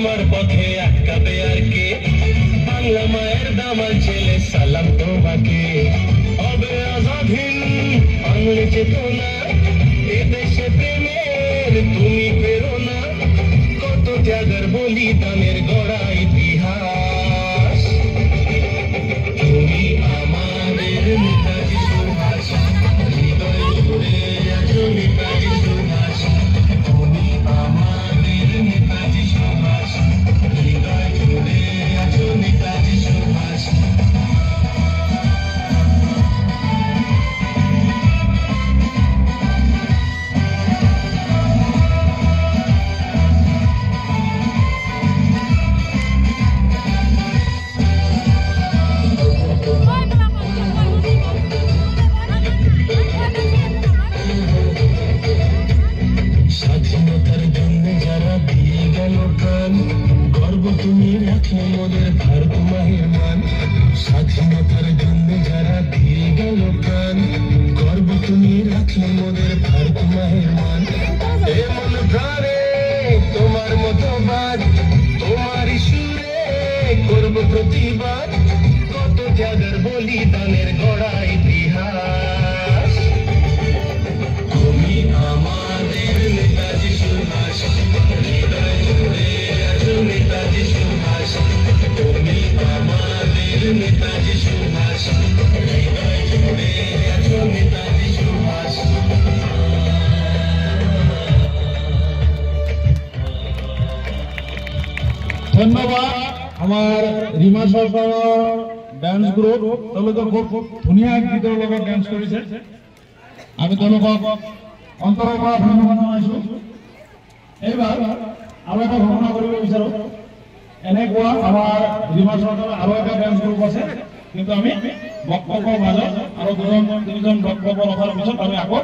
তোমার পথে আটকাবে আর কে? বাংলা মায়ের দামাল ছেলে সালাম তোমাকে। হবে আজাদিন বাংলা চেতনা, এদেশে প্রেমের তুমি প্রেরণা। কত ত্যাগের বলিদানের গড়া ইতিহাস। তুমি আমাদের নেতাজি সুভাষ, হৃদয় জুড়ে আছো নেতাজি সুভাষ। তুমি আমাদের নেতাজি সুভাষ, হৃদয় জুড়ে আছো নেতাজি সুভাষ। স্বাধীনতার জন্য যারা দিয়ে গেল প্রাণ, গর্ব তুমি রাখলে মোদের ভারত মায়ের মান। স্বাধীনতার জন্য যারা দিয়ে গেল প্রাণ, গর্ব তুমি রাখলে মোদের ভারত মায়ের মান। এমন প্রাণে তোমার মতো বাদ, তোমারই সুরে করব প্রতিবাদ। কত ত্যাগের বলিদানের গড়া ইতিহাস। তুমি আমাদের নেতাজি সুভাষ, হৃদয় জুড়ে আছো নেতাজি সুভাষ। তুমি আমাদের নেতাজি সুভাষ, হৃদয় জুড়ে আছো নেতাজি সুভাষ। ধন্যবাদ আমার রিমা সরকার ডান্স গ্রুপ তেওঁলোকে খুব ধুনীয়া গীতৰ লগত ডান্স কৰিছে। আমি তেওঁলোকক অন্তৰৰ পৰা ধন্যবাদ জনাইছো। এইবাৰ আৰু এটা ঘোষণা কৰিব বিচাৰো, এনেকুৱা আমাৰ ৰিমা চৰকাৰৰ আৰু এটা ডান্স গ্ৰুপ আছে, কিন্তু আমি বক্তব্যৰ মাজত আৰু দুজন তিনিজন বক্তব্য ৰখাৰ পিছত আমি আকৌ